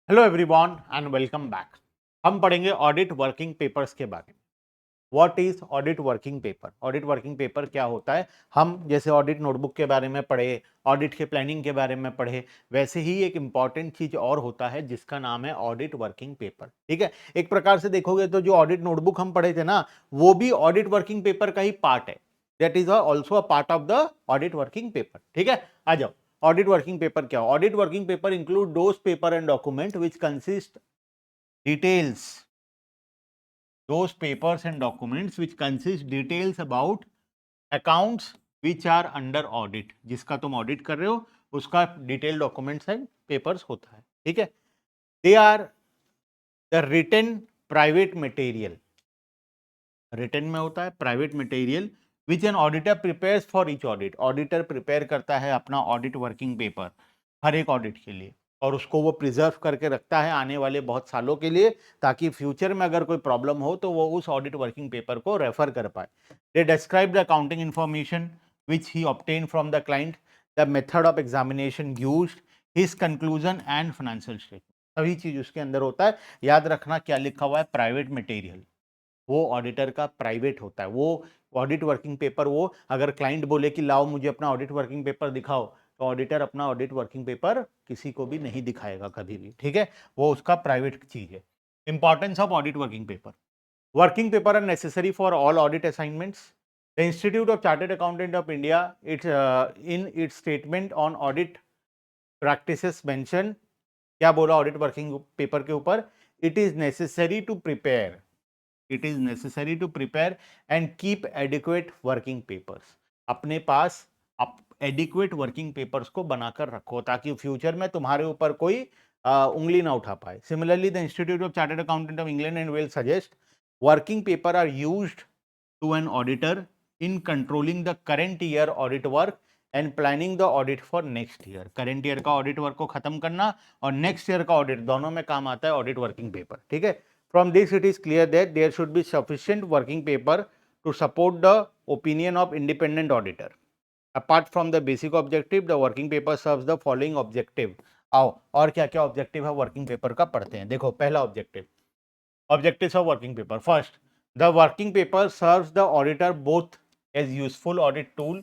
Hello everyone and welcome back. हम पढ़ेंगे audit working papers के बारे में। What is audit working paper? Audit working paper क्या होता है? हम जैसे ऑडिट नोटबुक के बारे में पढ़े, ऑडिट के प्लानिंग के बारे में पढ़े, वैसे ही एक इंपॉर्टेंट चीज और होता है जिसका नाम है ऑडिट वर्किंग पेपर। ठीक है, एक प्रकार से देखोगे तो जो ऑडिट नोटबुक हम पढ़े थे ना, वो भी ऑडिट वर्किंग पेपर का ही पार्ट है। That is also a part of the audit working paper. ठीक है, आ जाओ। ऑडिट वर्किंग पेपर क्या? Audit working paper include those paper and document which consist details those papers and documents which consist details about accounts which are under audit। जिसका तुम audit कर रहे हो उसका डिटेल डॉक्यूमेंट्स एंड पेपर्स होता है। ठीक है, they are the written private material. Written में होता है private material which an auditor prepares for each audit. Auditor prepare करता है अपना ऑडिट वर्किंग पेपर हर एक ऑडिट के लिए, और उसको वो प्रिजर्व करके रखता है आने वाले बहुत सालों के लिए, ताकि फ्यूचर में अगर कोई प्रॉब्लम हो तो वो उस ऑडिट वर्किंग पेपर को रेफर कर पाए। They describe the accounting information which he obtain from the client, the method of examination used, his conclusion and financial statement. सभी चीज उसके अंदर होता है। याद रखना क्या लिखा हुआ है? Private material. वो ऑडिटर का प्राइवेट होता है। वो ऑडिट वर्किंग पेपर, वो अगर क्लाइंट बोले कि लाओ मुझे अपना ऑडिट वर्किंग पेपर दिखाओ, तो ऑडिटर अपना ऑडिट वर्किंग पेपर किसी को भी नहीं दिखाएगा कभी भी। ठीक है, वो उसका प्राइवेट चीज है। Importance of audit working paper. Working paper are necessary for all audit assignments. The institute of chartered accountant of India its in its statement on audit practices mention, क्या बोला ऑडिट वर्किंग पेपर के ऊपर? It is necessary to prepare, it is necessary to prepare and keep adequate working papers. अपने पास आप adequate working papers को बनाकर रखो ताकि फ्यूचर में तुम्हारे ऊपर कोई उंगली ना उठा पाए। Similarly the institute of chartered accountant of England and Wales suggest working paper are used to an auditor in controlling the current year audit work and planning the audit for next year। Current year का audit work को खत्म करना और next year का audit, दोनों में काम आता है ऑडिट वर्किंग पेपर। ठीक है, from this it is clear that there should be sufficient working paper to support the opinion of independent auditor. Apart from the basic objective, the working paper serves the following objective. आओ, और क्या क्या objective है working paper का पढ़ते हैं। देखो, पहला objective, objectives of working paper. First, the working paper serves the auditor both as useful audit tool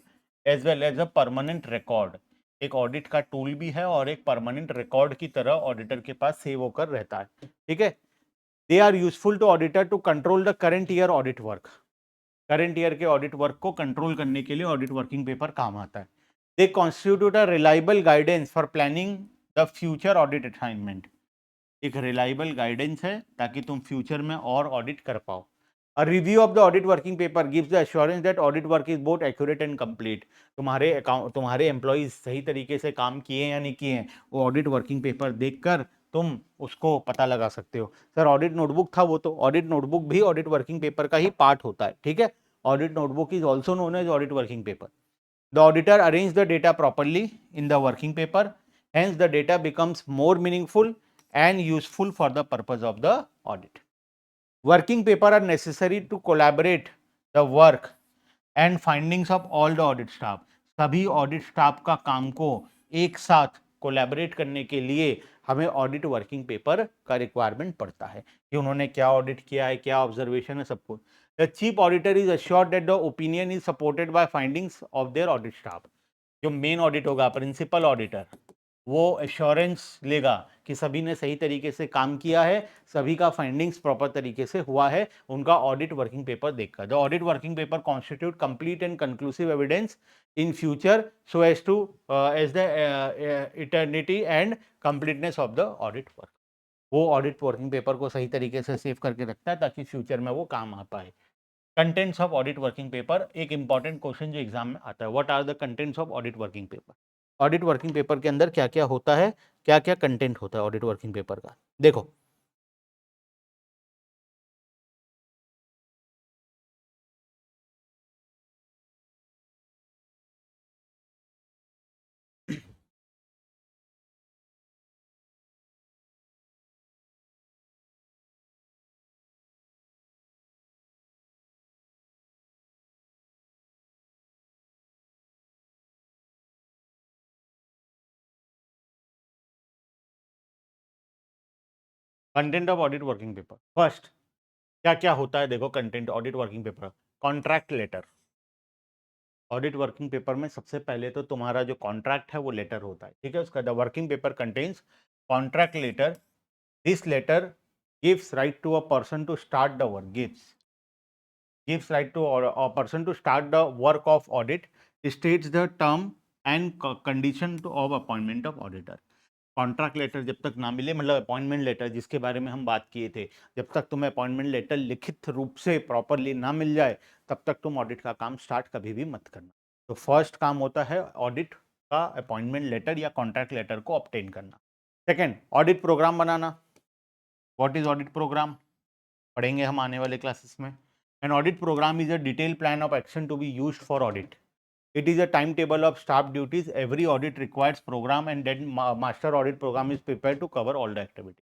as well as a permanent record। एक ऑडिट का टूल भी है और एक परमानेंट रिकॉर्ड की तरह ऑडिटर के पास सेव होकर रहता है। ठीक है, they are useful to auditor to control the current year audit work. Current year के ऑडिट वर्क को कंट्रोल करने के लिए ऑडिट वर्किंग पेपर काम आता है। They constitute a reliable guidance for planning the future audit assignment. एक reliable guidance है ताकि तुम फ्यूचर में और ऑडिट कर पाओ। A review of the audit working paper gives the assurance that audit work is both accurate and complete. तुम्हारे account, तुम्हारे एम्प्लॉइज सही तरीके से काम किए या नहीं किए, वो ऑडिट वर्किंग पेपर देखकर तुम उसको पता लगा सकते हो। सर ऑडिट नोटबुक था, वो तो ऑडिट नोटबुक भी ऑडिट वर्किंग पेपर का ही पार्ट होता है। ठीक है, audit notebook is also known as audit working paper. The auditor arranges the data properly in the working paper, hence the data becomes more meaningful and useful for the purpose of the audit। Working paper are necessary to collaborate the work and findings of all the audit staff। सभी audit staff का काम को एक साथ collaborate करने के लिए हमें ऑडिट वर्किंग पेपर का रिक्वायरमेंट पड़ता है कि उन्होंने क्या ऑडिट किया है, क्या ऑब्जर्वेशन है, सब कुछ। The chief auditor is assured that the opinion is supported by findings of their audit staff. जो मेन ऑडिट होगा, प्रिंसिपल ऑडिटर, वो एश्योरेंस लेगा कि सभी ने सही तरीके से काम किया है, सभी का फाइंडिंग्स प्रॉपर तरीके से हुआ है उनका ऑडिट वर्किंग पेपर देखकर। The audit working paper constitute complete and conclusive evidence in future so as to as the eternity and completeness of the audit work. वो ऑडिट वर्किंग पेपर को सही तरीके से सेव करके रखता है ताकि फ्यूचर में वो काम आ पाए। Contents of audit working paper, एक इंपॉर्टेंट क्वेश्चन जो एग्जाम में आता है, what are the contents of audit working paper. Audit working paper के अंदर क्या क्या होता है, क्या क्या कंटेंट होता है ऑडिट वर्किंग पेपर का, देखो। Content of audit working paper, first क्या क्या होता है देखो content audit working paper. Contract letter, audit working paper में सबसे पहले तो तुम्हारा जो कॉन्ट्रैक्ट है वो लेटर होता है, ठीक है। उसका the working paper contains contract letter, this letter gives right to a person to start the work, gives right to a person to start the work of audit, states the term and condition of appointment of auditor। Contract letter जब तक ना मिले, मतलब appointment letter जिसके बारे में हम बात किए थे, जब तक तुम्हें अपॉइंटमेंट लेटर लिखित रूप से प्रॉपरली ना मिल जाए तब तक तुम ऑडिट का काम स्टार्ट कभी भी मत करना। तो फर्स्ट काम होता है ऑडिट का अपॉइंटमेंट लेटर या कॉन्ट्रैक्ट लेटर को ऑब्टेन करना। सेकेंड, ऑडिट प्रोग्राम बनाना। व्हाट इज ऑडिट प्रोग्राम पढ़ेंगे हम आने वाले क्लासेस में। An audit programme is a detail plan of action to be used for audit. It is a timetable of staff duties. Every audit requires program and then master audit program is prepared to cover all the activity।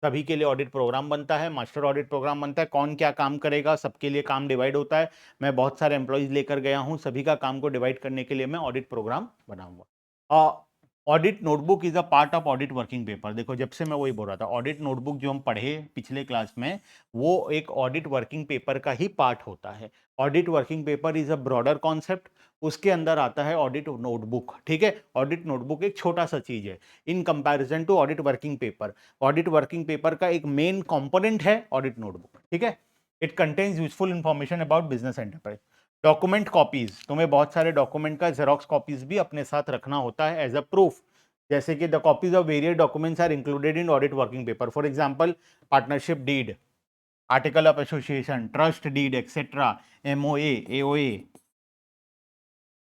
सभी के लिए audit programme बनता है, master audit programme बनता है, कौन क्या काम करेगा सबके लिए काम डिवाइड होता है। मैं बहुत सारे एम्प्लॉइज लेकर गया हूं, सभी का काम को डिवाइड करने के लिए मैं ऑडिट प्रोग्राम बनाऊंगा। Audit notebook is a part of audit working paper. देखो जब से मैं वही बोल रहा था, ऑडिट नोटबुक जो हम पढ़े पिछले क्लास में वो एक ऑडिट वर्किंग पेपर का ही पार्ट होता है। Audit working paper is a broader concept, उसके अंदर आता है ऑडिट नोटबुक, ठीक है। ऑडिट नोटबुक एक छोटा सा चीज है in comparison to audit working paper. Audit working paper का एक मेन कंपोनेंट है ऑडिट नोटबुक, ठीक है। It contains useful information about business enterprise. Document copies, तुम्हें बहुत सारे डॉक्यूमेंट का जेरोक्स कॉपीज भी अपने साथ रखना होता है एज अ प्रूफ। जैसे कि the copies of various documents are included in audit working paper. For example partnership deed, article of association, trust deed etcetera, MOA, AOA,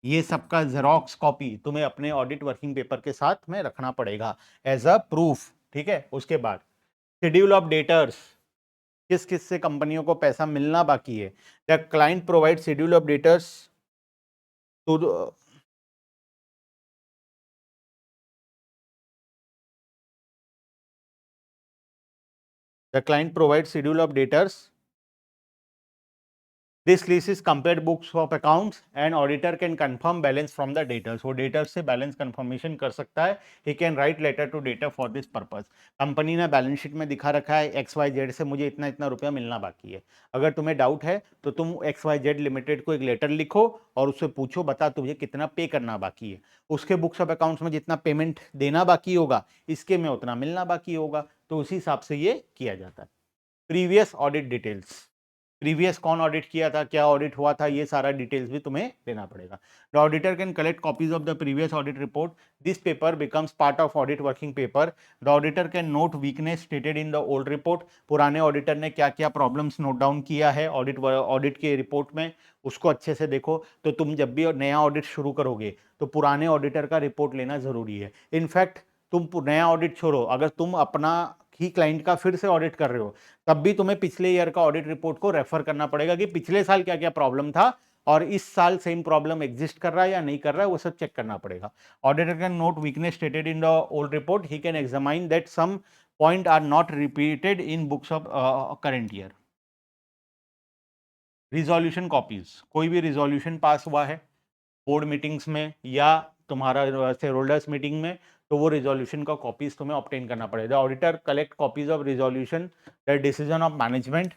ये सबका जेरोक्स कॉपी तुम्हें अपने ऑडिट वर्किंग पेपर के साथ में रखना पड़ेगा एज अ प्रूफ, ठीक है। उसके बाद शेड्यूल ऑफ डेटर्स, किस किस से कंपनियों को पैसा मिलना बाकी है। The client provide schedule of debtors to the client provides schedule of debtors। This list is compared books of accounts and auditor can confirm balance from the debtors। वो debtors से balance confirmation कर सकता है। He can write letter to debtor for this purpose। Company ने balance sheet में दिखा रखा है XYZ से मुझे इतना इतना रुपया मिलना बाकी है। अगर तुम्हें डाउट है तो तुम XYZ लिमिटेड को एक लेटर लिखो और उससे पूछो बता तुझे कितना पे करना बाकी है। उसके बुक्स ऑफ अकाउंट्स में जितना पेमेंट देना बाकी होगा इसके में उतना मिलना बाकी होगा, तो उसी हिसाब से ये किया जाता है। प्रीवियस ऑडिट डिटेल्स, प्रीवियस कौन ऑडिट किया था, क्या ऑडिट हुआ था, ये सारा डिटेल्स भी तुम्हें देना पड़ेगा। The auditor can collect copies of the previous audit report. This paper becomes part of audit working paper. The auditor can note weakness stated in the old report. पुराने ऑडिटर ने क्या क्या प्रॉब्लम्स नोट डाउन किया है audit के report में, उसको अच्छे से देखो। तो तुम जब भी नया ऑडिट शुरू करोगे तो पुराने ऑडिटर का रिपोर्ट लेना जरूरी है। इनफैक्ट तुम नया ऑडिट छोड़ो, अगर तुम अपना ही क्लाइंट का फिर से ऑडिट कर रहे हो तब भी तुम्हें पिछले ईयर का ऑडिट रिपोर्ट को रेफर करना पड़ेगा कि पिछले साल क्या क्या प्रॉब्लम था और इस साल सेम प्रॉब्लम एग्जिस्ट कर रहा है या नहीं कर रहा है, वो सब चेक करना पड़ेगा। Auditor can note weakness stated in the old report. He can examine that some point are not repeated in books of current year. Resolution copies, कोई भी रिजोल्यूशन पास हुआ है बोर्ड मीटिंग्स में या तुम्हारा शेयर होल्डर्स मीटिंग में, तो वो रिजोल्यूशन का कॉपीज तुम्हें ऑब्टेन करना पड़ेगा। Auditor collect copies of resolution the decision of management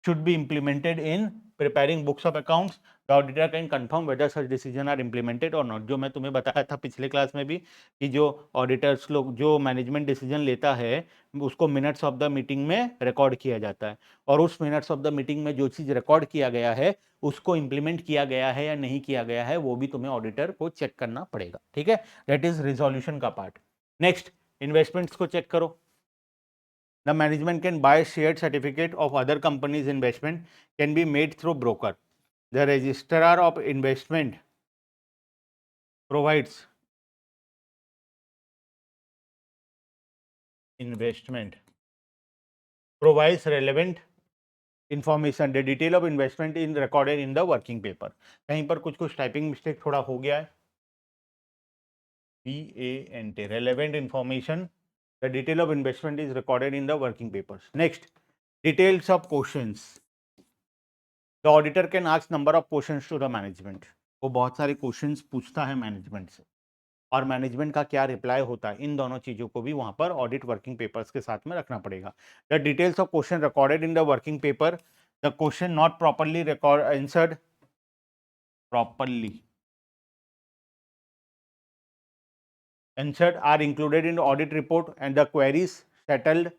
should be implemented in preparing books of accounts। The auditor can confirm whether such decision are implemented or not। जो मैं तुम्हें बताया था पिछले क्लास में भी कि जो ऑडिटर्स लोग जो मैनेजमेंट डिसीजन लेता है उसको मिनट्स ऑफ द मीटिंग में रिकॉर्ड किया जाता है, और उस मिनट्स ऑफ द मीटिंग में जो चीज़ रिकॉर्ड किया गया है उसको इंप्लीमेंट किया गया है या नहीं किया गया है वो भी तुम्हें ऑडिटर को चेक करना पड़ेगा, ठीक है। दैट इज रिजोल्यूशन का पार्ट। नेक्स्ट, इन्वेस्टमेंट्स को चेक करो। The management can buy shared certificate of other companies' investment can be made through broker। The registrar of investment provides relevant information। The detail of investment is recorded in the working paper। कहीं पर कुछ typing mistake थोड़ा हो गया है। VANT relevant information। The detail of investment is recorded in the working papers। Next, details of questions। The auditor can ask number of questions to the management। वो बहुत सारे क्वेश्चंस पूछता है मैनेजमेंट से। और मैनेजमेंट का क्या रिप्लाई होता है, इन दोनों चीज़ों को भी वहाँ पर ऑडिट वर्किंग पेपर्स के साथ में रखना पड़ेगा। The details of question recorded in the working paper, the question not properly record answered properly answered are included in the audit report and the queries settled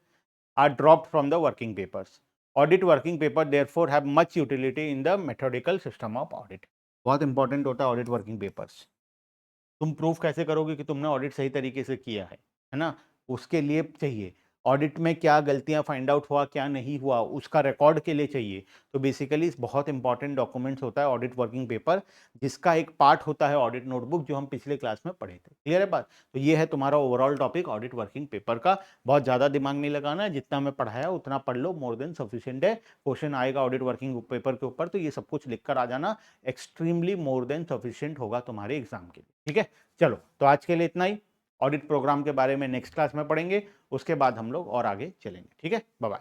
are dropped from the working papers. Audit working paper therefore have much utility in the methodical system of audit. बहुत important होता है audit working papers. तुम proof कैसे करोगे कि तुमने audit सही तरीके से किया है ना? उसके लिए चाहिए ऑडिट में क्या गलतियां फाइंड आउट हुआ, क्या नहीं हुआ, उसका रिकॉर्ड के लिए चाहिए। तो बेसिकली बहुत इंपॉर्टेंट डॉक्यूमेंट्स होता है ऑडिट वर्किंग पेपर, जिसका एक पार्ट होता है ऑडिट नोटबुक, जो हम पिछले क्लास में पढ़े थे। क्लियर है बात? तो ये है तुम्हारा overall topic audit working paper का। बहुत ज़्यादा दिमाग नहीं लगाना है, जितना मैं पढ़ाया उतना पढ़ लो, मोर देन सफिशिएंट है। क्वेश्चन आएगा ऑडिट वर्किंग पेपर के ऊपर, तो ये सब कुछ लिख कर आ जाना, एक्सट्रीमली मोर देन सफिशिएंट होगा तुम्हारे एग्जाम के लिए। ठीक है, चलो तो आज के लिए इतना ही। ऑडिट प्रोग्राम के बारे में नेक्स्ट क्लास में पढ़ेंगे, उसके बाद हम लोग और आगे चलेंगे। ठीक है, बाय बाय।